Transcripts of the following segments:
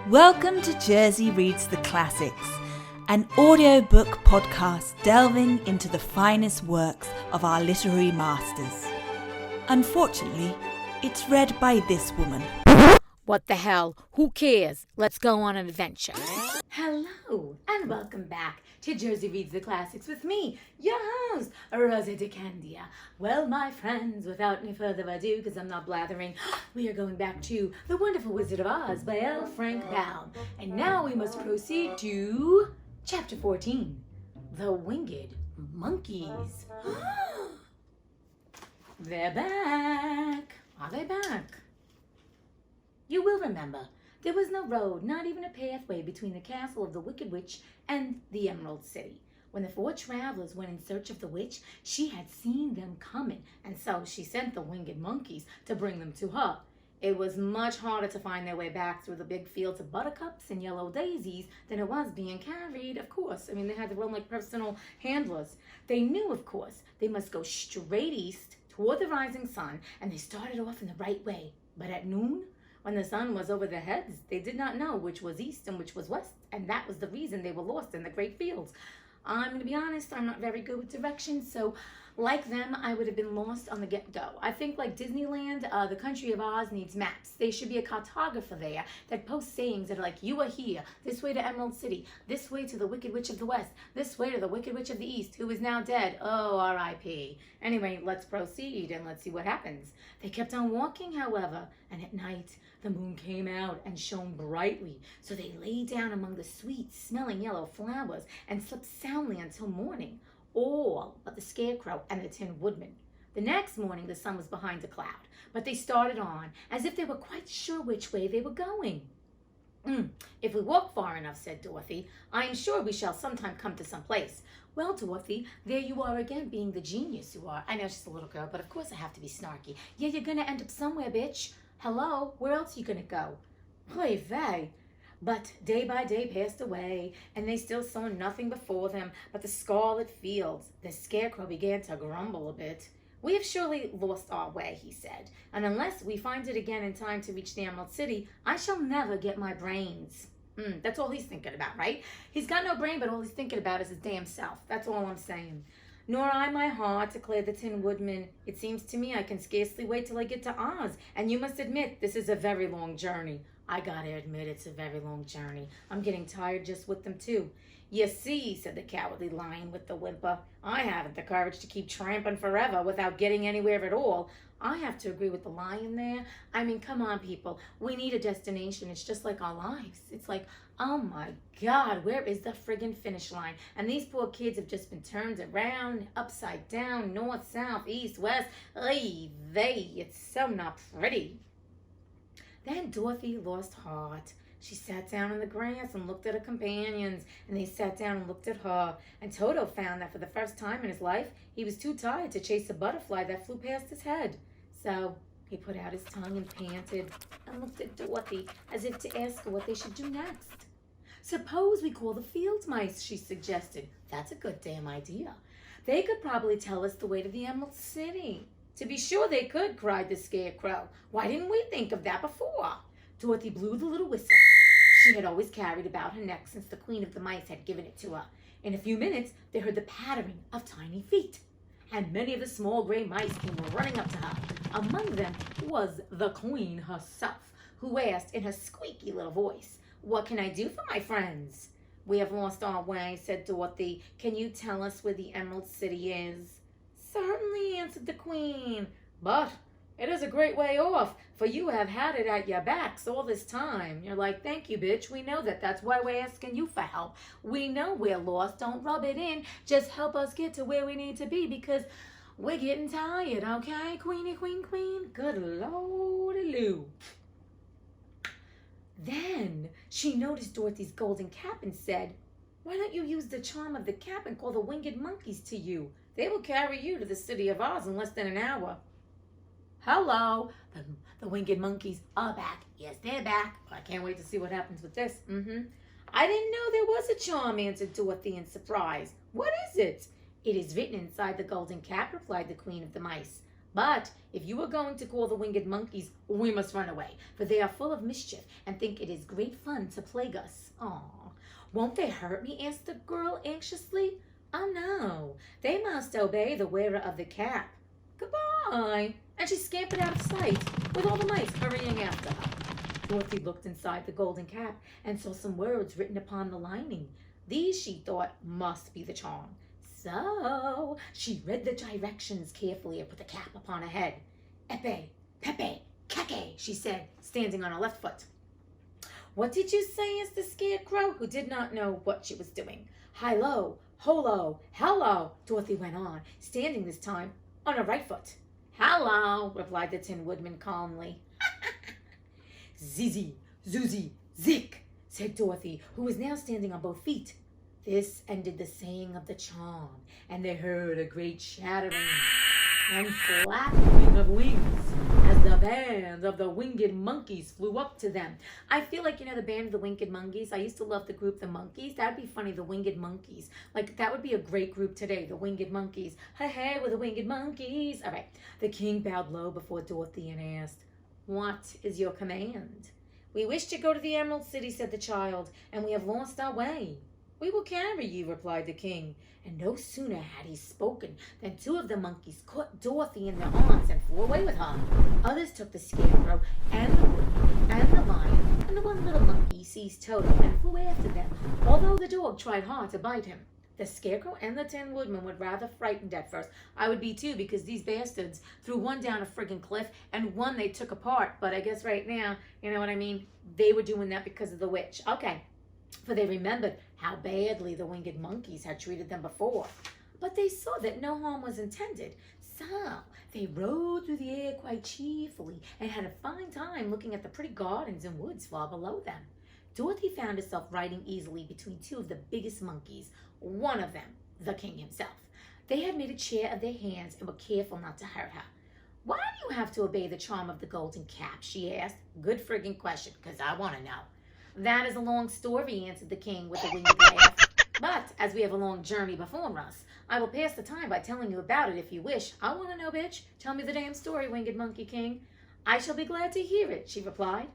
Welcome to Jersey Reads the Classics, an audiobook podcast delving into the finest works of our literary masters. Unfortunately, it's read by this woman. What the hell? Who cares? Let's go on an adventure. Hello, and welcome back to Jersey Reads the Classics with me, your host, Rosa DeCandia. Well, my friends, without any further ado, because I'm not blathering, we are going back to The Wonderful Wizard of Oz by L. Frank Baum. And now we must proceed to Chapter 14, The Winged Monkeys. They're back. Are they back? You will remember, there was no road, not even a pathway between the castle of the Wicked Witch and the Emerald City. When the four travelers went in search of the witch, she had seen them coming, and so she sent the winged monkeys to bring them to her. It was much harder to find their way back through the big fields of buttercups and yellow daisies than it was being carried, of course. They had their own personal handlers. They knew, of course, they must go straight east toward the rising sun, and they started off in the right way. But at noon, when the sun was over their heads, they did not know which was east and which was west, and that was the reason they were lost in the great fields. I'm going to be honest, I'm not very good with directions, so like them, I would have been lost on the get-go. I think like Disneyland, the country of Oz needs maps. There should be a cartographer there that posts sayings that are like, you are here, this way to Emerald City, this way to the Wicked Witch of the West, this way to the Wicked Witch of the East, who is now dead. Oh, R.I.P. Anyway, let's proceed and let's see what happens. They kept on walking, however, and at night, the moon came out and shone brightly, so they lay down among the sweet-smelling yellow flowers and slept soundly until morning, all but the Scarecrow and the Tin Woodman. The next morning, the sun was behind a cloud, but they started on as if they were quite sure which way they were going. If we walk far enough, said Dorothy, I am sure we shall sometime come to some place. Well, Dorothy, there you are again, being the genius you are. I know she's a little girl, but of course I have to be snarky. Yeah, you're going to end up somewhere, bitch. Hello, where else are you going to go? Oy vey. But day by day passed away, and they still saw nothing before them but the scarlet fields. The Scarecrow began to grumble a bit. We have surely lost our way, he said, and unless we find it again in time to reach the Emerald City, I shall never get my brains. That's all he's thinking about, right? He's got no brain, but all he's thinking about is his damn self. That's all I'm saying. Nor I my heart, declared the Tin Woodman. It seems to me I can scarcely wait till I get to Oz, and you must admit this is a very long journey. I gotta admit it's a very long journey. I'm getting tired just with them too. You see, said the Cowardly Lion with the whimper, I haven't the courage to keep tramping forever without getting anywhere at all. I have to agree with the lion there. Come on, people. We need a destination. It's just like our lives. It's like, oh my God, where is the friggin' finish line? And these poor kids have just been turned around, upside down, north, south, east, west. Ay, it's so not pretty. Then Dorothy lost heart. She sat down in the grass and looked at her companions, and they sat down and looked at her. And Toto found that for the first time in his life, he was too tired to chase a butterfly that flew past his head. So he put out his tongue and panted and looked at Dorothy as if to ask her what they should do next. Suppose we call the field mice, she suggested. That's a good damn idea. They could probably tell us the way to the Emerald City. To be sure they could, cried the Scarecrow. Why didn't we think of that before? Dorothy blew the little whistle she had always carried about her neck since the Queen of the Mice had given it to her. In a few minutes, they heard the pattering of tiny feet, and many of the small gray mice came running up to her. Among them was the Queen herself, who asked in her squeaky little voice, What can I do for my friends? We have lost our way, said Dorothy. Can you tell us where the Emerald City is? Certainly, answered the Queen, but it is a great way off, for you have had it at your backs all this time. You're like, thank you, bitch. We know that. That's why we're asking you for help. We know we're lost. Don't rub it in. Just help us get to where we need to be, because we're getting tired, okay? Queenie, queen. Good lordy-loo. Then she noticed Dorothy's golden cap and said, why don't you use the charm of the cap and call the winged monkeys to you? They will carry you to the city of Oz in less than an hour. Hello, the winged monkeys are back. Yes, they're back. I can't wait to see what happens with this. I didn't know there was a charm, answered Dorothy in surprise. What is it? It is written inside the golden cap, replied the Queen of the Mice. But if you are going to call the winged monkeys, we must run away, for they are full of mischief and think it is great fun to plague us. Aw, won't they hurt me? Asked the girl anxiously. Oh no, they must obey the wearer of the cap. Goodbye. And she scampered out of sight, with all the mice hurrying after her. Dorothy looked inside the golden cap and saw some words written upon the lining. These, she thought, must be the charm. So she read the directions carefully and put the cap upon her head. Epe, pepe, kake, she said, standing on her left foot. What did you say? Asked the Scarecrow, who did not know what she was doing. Hi-lo, holo, hello, Dorothy went on, standing this time on her right foot. Hello, replied the Tin Woodman calmly. Zizi, Zuzi, Zik, said Dorothy, who was now standing on both feet. This ended the saying of the charm, and they heard a great shattering and flapping of wings as the band of the Winged Monkeys flew up to them. I feel like, the band of the Winged Monkeys. I used to love the group The Monkeys. That'd be funny, the Winged Monkeys. Like, that would be a great group today, the Winged Monkeys. Hey, hey, we're the Winged Monkeys. All right. The king bowed low before Dorothy and asked, What is your command? We wish to go to the Emerald City, said the child, and we have lost our way. We will carry you, replied the king. And no sooner had he spoken than two of the monkeys caught Dorothy in their arms and flew away with her. Others took the Scarecrow and the Woodman and the Lion, and the one little monkey seized Toto and flew after them, although the dog tried hard to bite him. The Scarecrow and the Tin Woodman were rather frightened at first. I would be too, because these bastards threw one down a friggin' cliff and one they took apart. But I guess right now, you know what I mean? They were doing that because of the witch. Okay. For they remembered how badly the Winged Monkeys had treated them before. But they saw that no harm was intended. So they rode through the air quite cheerfully and had a fine time looking at the pretty gardens and woods far below them. Dorothy found herself riding easily between two of the biggest monkeys, one of them, the king himself. They had made a chair of their hands and were careful not to hurt her. Why do you have to obey the charm of the golden cap? She asked. Good friggin' question, because I want to know. That is a long story, answered the king with a winged laugh. But as we have a long journey before us, I will pass the time by telling you about it if you wish. I want to know, bitch. Tell me the damn story, Winged Monkey King. I shall be glad to hear it, she replied.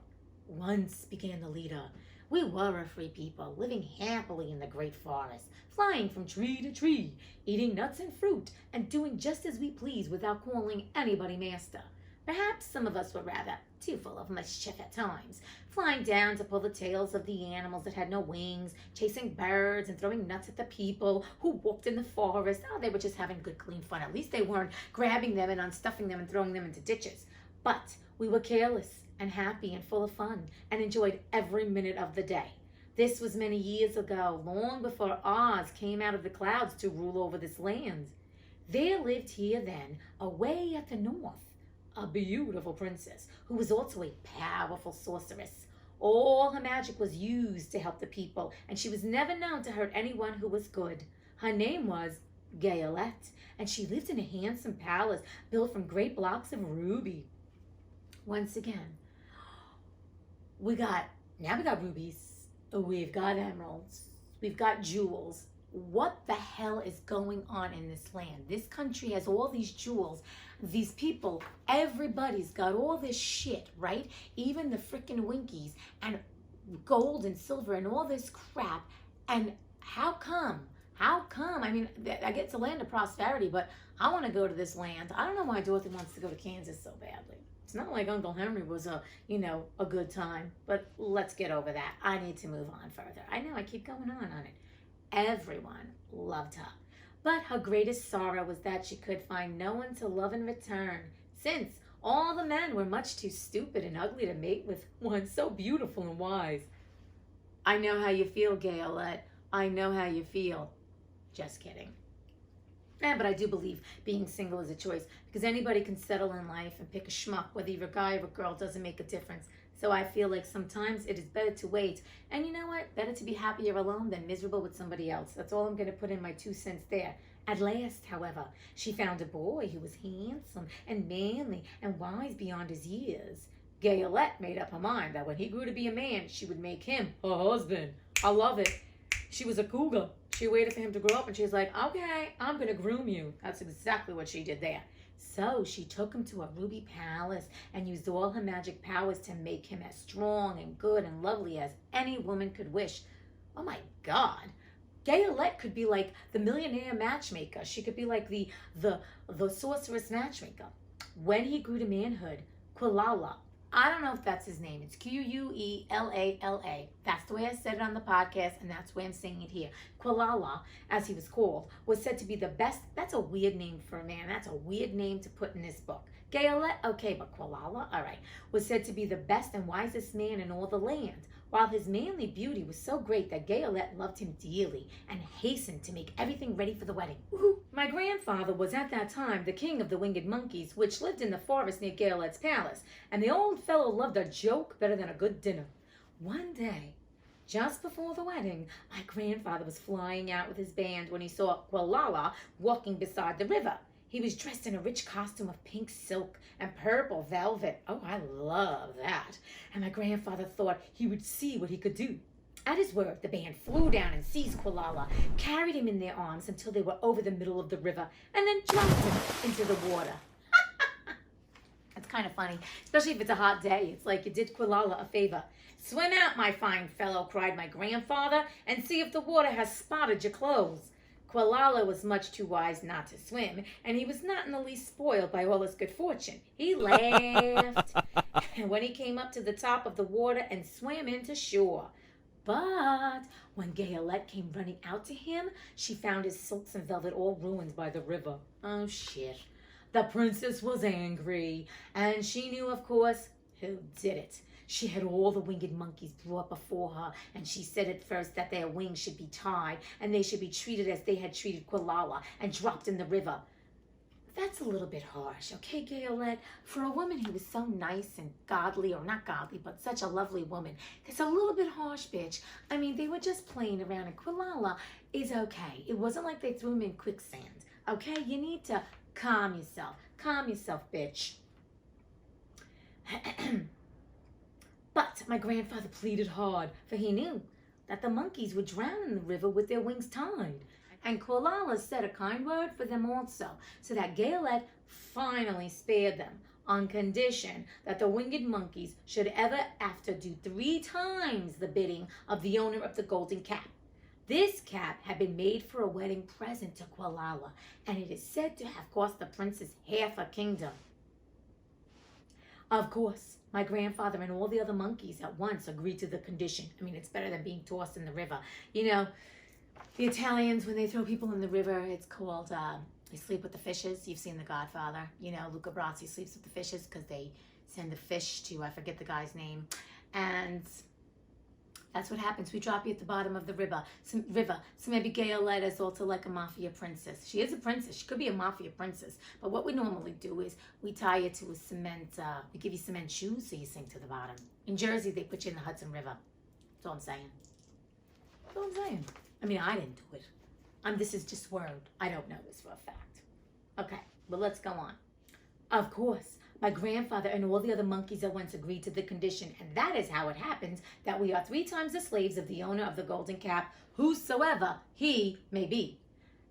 Once, began the leader, we were a free people, living happily in the great forest, flying from tree to tree, eating nuts and fruit, and doing just as we pleased without calling anybody master. Perhaps some of us were rather too full of mischief at times, flying down to pull the tails of the animals that had no wings, chasing birds and throwing nuts at the people who walked in the forest. Oh, they were just having good, clean fun. At least they weren't grabbing them and unstuffing them and throwing them into ditches. But we were careless and happy and full of fun and enjoyed every minute of the day. This was many years ago, long before Oz came out of the clouds to rule over this land. There lived here then, away at the north, a beautiful princess who was also a powerful sorceress. All her magic was used to help the people, and she was never known to hurt anyone who was good. Her name was Gayolette, and she lived in a handsome palace built from great blocks of ruby. Once again, we got rubies, we've got emeralds, we've got jewels. What the hell is going on in this land? This country has all these jewels, these people, everybody's got all this shit, right? Even the frickin' Winkies and gold and silver and all this crap. And how come? How come? I mean, I get it's a land of prosperity, but I want to go to this land. I don't know why Dorothy wants to go to Kansas so badly. It's not like Uncle Henry was a good time, but let's get over that. I need to move on further. I know I keep going on it. Everyone loved her, but her greatest sorrow was that she could find no one to love in return, since all the men were much too stupid and ugly to mate with one so beautiful and wise. I know how you feel, Gayolette. I know how you feel. Just kidding. But I do believe being single is a choice, because anybody can settle in life and pick a schmuck, whether you're a guy or a girl, doesn't make a difference. So I feel like sometimes it is better to wait. And you know what? Better to be happier alone than miserable with somebody else. That's all I'm going to put in my 2 cents there. At last, however, she found a boy who was handsome and manly and wise beyond his years. Gayolette made up her mind that when he grew to be a man, she would make him her husband. I love it. She was a cougar. She waited for him to grow up and she's like, okay, I'm going to groom you. That's exactly what she did there. So she took him to a ruby palace and used all her magic powers to make him as strong and good and lovely as any woman could wish. Oh my God. Gayolette could be like the millionaire matchmaker. She could be like the sorceress matchmaker. When he grew to manhood, Quilala, I don't know if that's his name. It's Queulala. That's the way I said it on the podcast, and that's the way I'm saying it here. Quilala, as he was called, was said to be the best. That's a weird name for a man. That's a weird name to put in this book. Gayolette, okay, but Quilala, all right, was said to be the best and wisest man in all the land, while his manly beauty was so great that Gayolette loved him dearly and hastened to make everything ready for the wedding. Woo-hoo. My grandfather was at that time the king of the winged monkeys, which lived in the forest near Gayolette's palace, and the old fellow loved a joke better than a good dinner. One day, just before the wedding, my grandfather was flying out with his band when he saw Quilala walking beside the river. He was dressed in a rich costume of pink silk and purple velvet. Oh, I love that. And my grandfather thought he would see what he could do. At his word, the band flew down and seized Quilala, carried him in their arms until they were over the middle of the river, and then dropped him into the water. It's kind of funny, especially if it's a hot day. It's like you did Quilala a favor. "Swim out, my fine fellow," cried my grandfather, "and see if the water has spotted your clothes." Quilala was much too wise not to swim, and he was not in the least spoiled by all his good fortune. He laughed, and when he came up to the top of the water and swam into shore. But when Gayolette came running out to him, she found his silks and velvet all ruined by the river. Oh, shit. The princess was angry, and she knew, of course, who did it. She had all the winged monkeys brought before her, and she said at first that their wings should be tied, and they should be treated as they had treated Quilala, and dropped in the river. That's a little bit harsh, okay, Gayolette? For a woman who was so nice and godly, or not godly, but such a lovely woman, that's a little bit harsh, bitch. I mean, they were just playing around, and Quilala is okay. It wasn't like they threw him in quicksand, okay? You need to calm yourself. Calm yourself, bitch. But my grandfather pleaded hard, for he knew that the monkeys would drown in the river with their wings tied. And Quilala said a kind word for them also, so that Gayolette finally spared them, on condition that the winged monkeys should ever after do 3 times the bidding of the owner of the golden cap. This cap had been made for a wedding present to Quilala, and it is said to have cost the princess half a kingdom. Of course, my grandfather and all the other monkeys at once agreed to the condition. I mean, it's better than being tossed in the river. You know, the Italians, when they throw people in the river, it's called, they sleep with the fishes. You've seen The Godfather. You know, Luca Brasi sleeps with the fishes because they send the fish to, I forget the guy's name. And that's what happens. We drop you at the bottom of the river. So maybe Gayolette is also like a mafia princess. She is a princess. She could be a mafia princess. But what we normally do is we tie you to a cement, we give you cement shoes so you sink to the bottom. In Jersey, they put you in the Hudson River. That's all I'm saying. That's all I'm saying. I mean, I didn't do it. This is just word. I don't know this for a fact. Okay, but let's go on. Of course, my grandfather and all the other monkeys at once agreed to the condition, and that is how it happens that we are 3 times the slaves of the owner of the golden cap, whosoever he may be.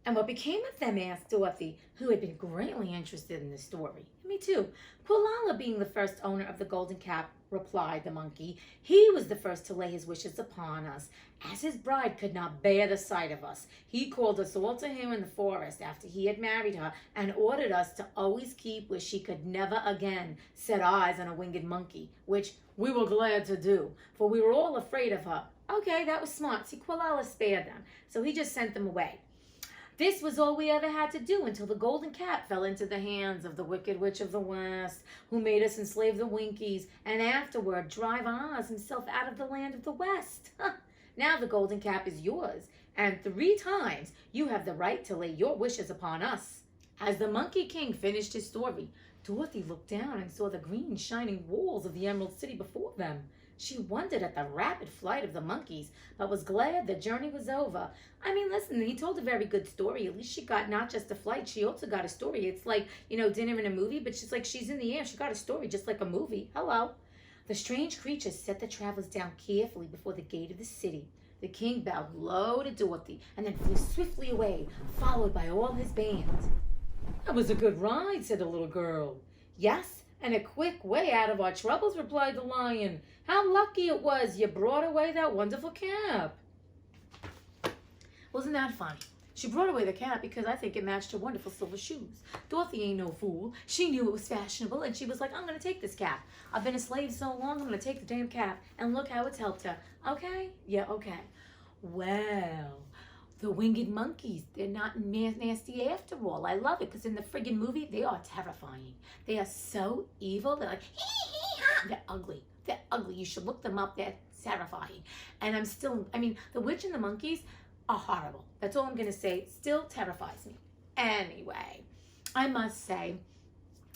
And what became of them, asked Dorothy, who had been greatly interested in the story. Me too. Quilala, being the first owner of the golden cap, replied the monkey. He was the first to lay his wishes upon us. As his bride could not bear the sight of us, he called us all to him in the forest after he had married her, and ordered us to always keep where she could never again set eyes on a winged monkey, which we were glad to do, for we were all afraid of her. Okay, that was smart. See, Quilala spared them, so he just sent them away. This was all we ever had to do until the golden cap fell into the hands of the Wicked Witch of the West, who made us enslave the Winkies, and afterward drive Oz himself out of the land of the West. Now the golden cap is yours, and 3 times you have the right to lay your wishes upon us. As the Monkey King finished his story, Dorothy looked down and saw the green shining walls of the Emerald City before them. She wondered at the rapid flight of the monkeys, but was glad the journey was over. I mean, listen, he told a very good story. At least she got not just a flight, she also got a story. It's like, you know, dinner in a movie, but she's like, she's in the air. She got a story just like a movie. Hello. The strange creatures set the travelers down carefully before the gate of the city. The king bowed low to Dorothy and then flew swiftly away, followed by all his band. That was a good ride, said the little girl. Yes, and a quick way out of our troubles, replied the lion. How lucky it was you brought away that wonderful cap. Wasn't that funny? She brought away the cap because I think it matched her wonderful silver shoes. Dorothy ain't no fool. She knew it was fashionable, and she was like, I'm going to take this cap. I've been a slave so long, I'm going to take the damn cap. And look how it's helped her. Okay? Yeah, okay. Well, the winged monkeys, they're not nasty after all. I love it because in the friggin' movie, they are terrifying. They are so evil. They're like, hee hee ha. They're ugly. They're ugly. You should look them up. They're terrifying. And the witch and the monkeys are horrible. That's all I'm going to say. Still terrifies me. Anyway, I must say,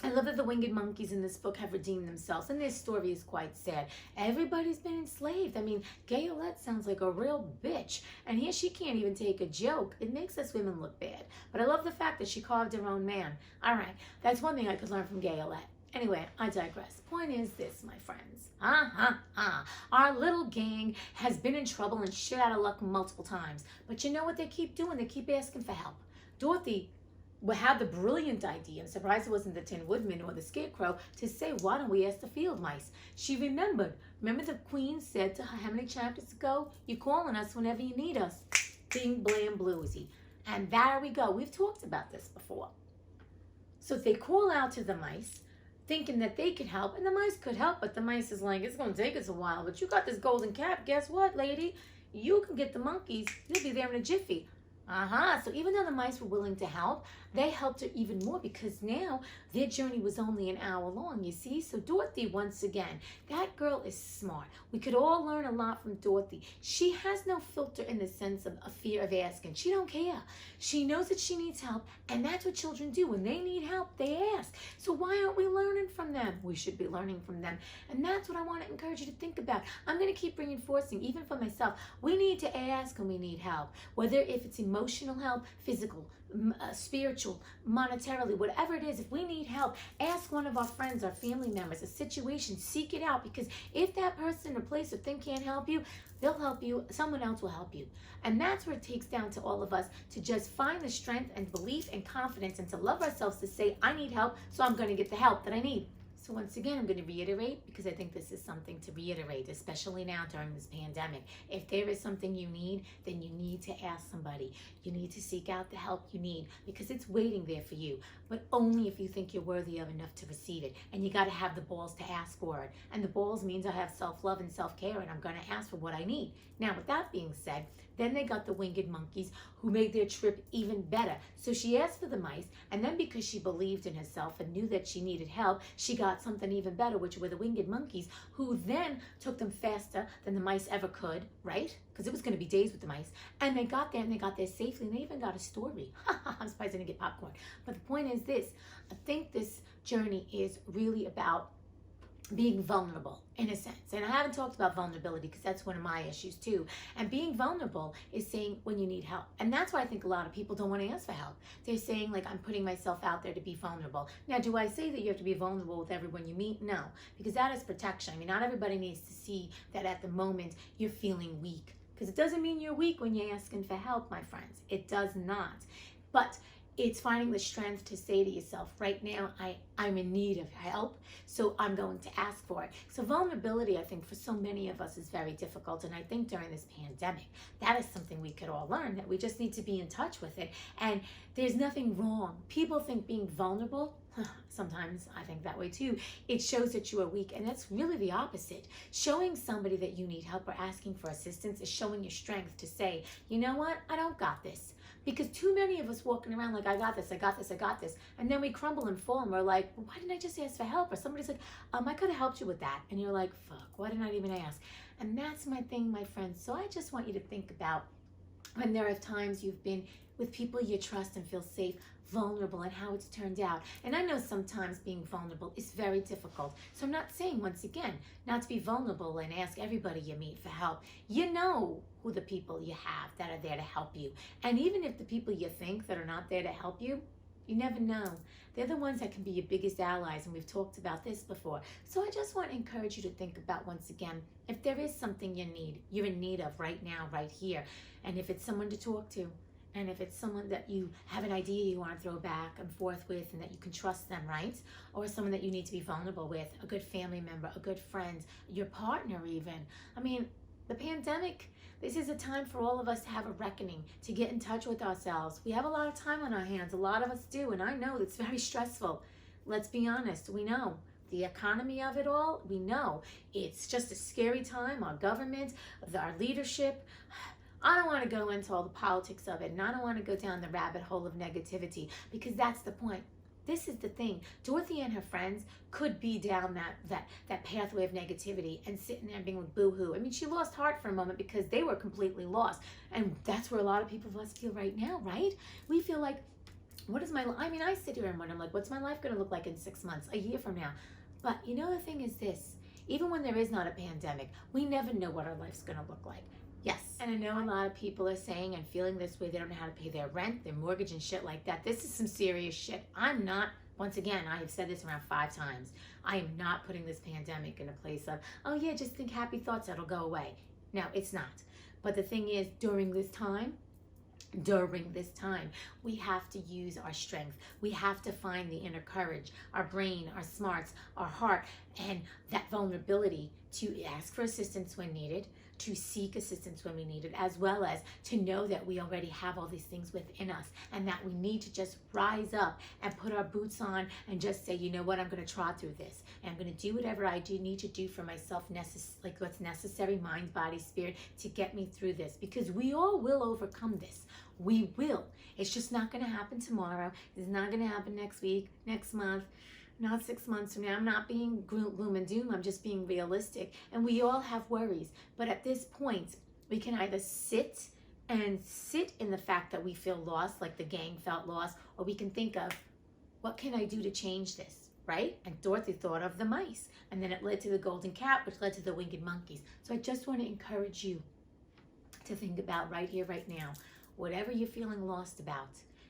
I love that the winged monkeys in this book have redeemed themselves, and their story is quite sad. Everybody's been enslaved. I mean, Gayolette sounds like a real bitch, and here she can't even take a joke. It makes us women look bad. But I love the fact that she carved her own man. All right, that's one thing I could learn from Gayolette. Anyway, I digress. Point is this, my friends. Our little gang has been in trouble and shit out of luck multiple times. But you know what they keep doing? They keep asking for help. Dorothy had the brilliant idea, I'm surprised it wasn't the Tin Woodman or the Scarecrow, to say, why don't we ask the field mice? She remember the Queen said to her how many chapters ago? You call on us whenever you need us. Bing, blam, bluesy. And there we go. We've talked about this before. So they call out to the mice, thinking that they could help, and the mice could help, but the mice is like, it's going to take us a while, but you got this golden cap. Guess what, lady? You can get the monkeys. You'll be there in a jiffy. So even though the mice were willing to help, they helped her even more because now their journey was only an hour long, you see? So Dorothy, once again, that girl is smart. We could all learn a lot from Dorothy. She has no filter in the sense of a fear of asking. She don't care. She knows that she needs help, and that's what children do. When they need help, they ask. So why aren't we learning from them? We should be learning from them. And that's what I want to encourage you to think about. I'm going to keep reinforcing, even for myself, we need to ask when we need help, whether if it's emotional help, physical, spiritual, monetarily, whatever it is. If we need help, ask one of our friends, our family members, a situation, seek it out, because if that person or place or thing can't help you, they'll help you. Someone else will help you. And that's where it takes down to all of us to just find the strength and belief and confidence and to love ourselves to say, I need help, so I'm going to get the help that I need. So once again, I'm going to reiterate, because I think this is something to reiterate, especially now during this pandemic. If there is something you need, then you need to ask somebody. You need to seek out the help you need, because it's waiting there for you, but only if you think you're worthy of enough to receive it. And you got to have the balls to ask for it. And the balls means I have self-love and self-care, and I'm going to ask for what I need. Now, with that being said, then they got the winged monkeys who made their trip even better. So she asked for the mice, and then because she believed in herself and knew that she needed help, she got something even better, which were the winged monkeys, who then took them faster than the mice ever could, right? Because it was going to be days with the mice. And they got there, and they got there safely, and they even got a story. I'm surprised I didn't get popcorn. But the point is this. I think this journey is really about being vulnerable in a sense. And I haven't talked about vulnerability because that's one of my issues too. And being vulnerable is saying when you need help. And that's why I think a lot of people don't want to ask for help. They're saying, like, I'm putting myself out there to be vulnerable. Now, do I say that you have to be vulnerable with everyone you meet? No, because that is protection. I mean, not everybody needs to see that at the moment you're feeling weak, because it doesn't mean you're weak when you're asking for help, my friends. It does not. But it's finding the strength to say to yourself, right now, I'm in need of help, so I'm going to ask for it. So vulnerability, I think, for so many of us is very difficult. And I think during this pandemic, that is something we could all learn, that we just need to be in touch with it. And there's nothing wrong. People think being vulnerable, sometimes I think that way too, it shows that you are weak, and that's really the opposite. Showing somebody that you need help or asking for assistance is showing your strength to say, you know what, I don't got this. Because too many of us walking around like, I got this, I got this, I got this. And then we crumble and fall, and we're like, well, why didn't I just ask for help? Or somebody's like, I could have helped you with that. And you're like, fuck, why didn't I even ask? And that's my thing, my friends. So I just want you to think about when there are times you've been with people you trust and feel safe, vulnerable, and how it's turned out. And I know sometimes being vulnerable is very difficult. So I'm not saying, once again, not to be vulnerable and ask everybody you meet for help. You know who the people you have that are there to help you. And even if the people you think that are not there to help you, you never know. They're the ones that can be your biggest allies, and we've talked about this before. So I just want to encourage you to think about, once again, if there is something you're in need of right now, right here, and if it's someone to talk to, And if it's someone that you have an idea you want to throw back and forth with and that you can trust them, right? Or someone that you need to be vulnerable with, a good family member, a good friend, your partner even. I mean, the pandemic, this is a time for all of us to have a reckoning, to get in touch with ourselves. We have a lot of time on our hands. A lot of us do. And I know it's very stressful. Let's be honest. We know. The economy of it all, we know. It's just a scary time. Our government, our leadership. I don't want to go into all the politics of it, and I don't want to go down the rabbit hole of negativity, because that's the point. This is the thing. Dorothy and her friends could be down that pathway of negativity and sitting there being like boo-hoo. I mean, she lost heart for a moment because they were completely lost. And that's where a lot of people of us feel right now, right? We feel like, what is my life? I mean, I sit here and wonder, I'm like, what's my life going to look like in 6 months, a year from now? But you know, the thing is this, even when there is not a pandemic, we never know what our life's going to look like. Yes, and I know a lot of people are saying and feeling this way. They don't know how to pay their rent, their mortgage, and shit like that. This is some serious shit. I'm not, once again, I have said this around 5 times. I am not putting this pandemic in a place of, oh yeah, just think happy thoughts, it'll go away. No, it's not. But the thing is, during this time, we have to use our strength. We have to find the inner courage, our brain, our smarts, our heart, and that vulnerability to ask for assistance when needed, to seek assistance when we need it, as well as to know that we already have all these things within us and that we need to just rise up and put our boots on and just say, you know what, I'm going to trot through this. And I'm going to do whatever I do need to do for myself, like what's necessary, mind, body, spirit, to get me through this, because we all will overcome this. We will. It's just not going to happen tomorrow. It's not going to happen next week, next month, not 6 months from now. I'm not being gloom and doom. I'm just being realistic. And we all have worries. But at this point, we can either sit in the fact that we feel lost, like the gang felt lost, or we can think of, what can I do to change this, right? And Dorothy thought of the mice. And then it led to the golden cat, which led to the winged monkeys. So I just want to encourage you to think about right here, right now, whatever you're feeling lost about,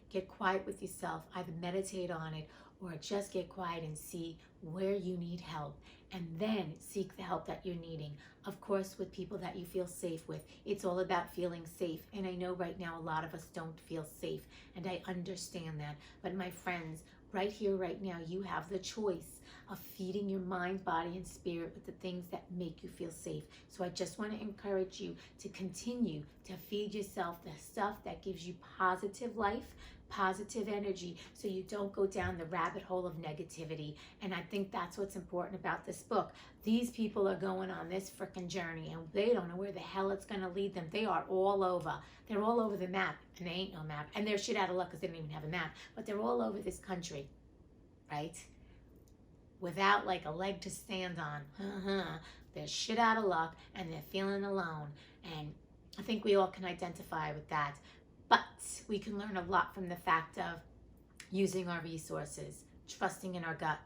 get quiet with yourself, either meditate on it or just get quiet and see where you need help, and then seek the help that you're needing. Of course, with people that you feel safe with. It's all about feeling safe. And I know right now a lot of us don't feel safe, and I understand that. But my friends, right here, right now, you have the choice of feeding your mind, body, and spirit with the things that make you feel safe. So I just want to encourage you to continue to feed yourself the stuff that gives you positive life, positive energy, so you don't go down the rabbit hole of negativity. And I think that's what's important about this book. These people are going on this freaking journey, and they don't know where the hell it's going to lead them. They are all over. They're all over the map, and they ain't no map. And they're shit out of luck because they don't even have a map. But they're all over this country, right? Without like a leg to stand on. They're shit out of luck, and they're feeling alone. And I think we all can identify with that. But we can learn a lot from the fact of using our resources, trusting in our gut,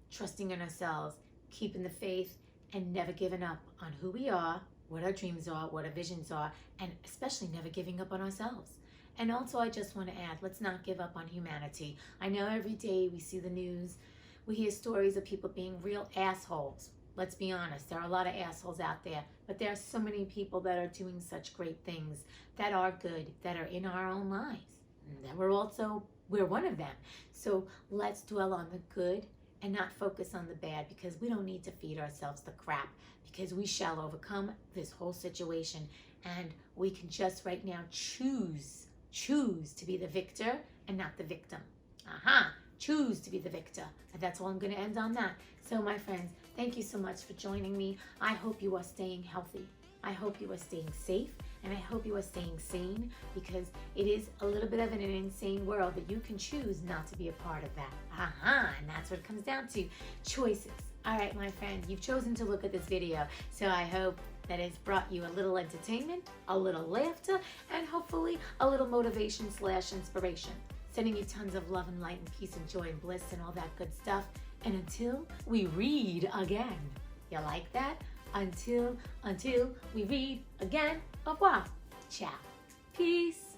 trusting in ourselves, keeping the faith, and never giving up on who we are, what our dreams are, what our visions are, and especially never giving up on ourselves. And also, I just want to add, let's not give up on humanity. I know every day we see the news, we hear stories of people being real assholes. Let's be honest, there are a lot of assholes out there, but there are so many people that are doing such great things, that are good, that are in our own lives. And that we're one of them. So let's dwell on the good and not focus on the bad, because we don't need to feed ourselves the crap, because we shall overcome this whole situation. And we can just right now choose to be the victor and not the victim. Choose to be the victor. And that's all I'm going to end on that. So my friends, thank you so much for joining me. I hope you are staying healthy. I hope you are staying safe. And I hope you are staying sane, because it is a little bit of an insane world, but you can choose not to be a part of that. And that's what it comes down to. Choices. All right, my friend, you've chosen to look at this video. So I hope that it's brought you a little entertainment, a little laughter, and hopefully a little motivation / inspiration. Sending you tons of love and light and peace and joy and bliss and all that good stuff. And until we read again. You like that? Until we read again. Au revoir. Ciao. Peace.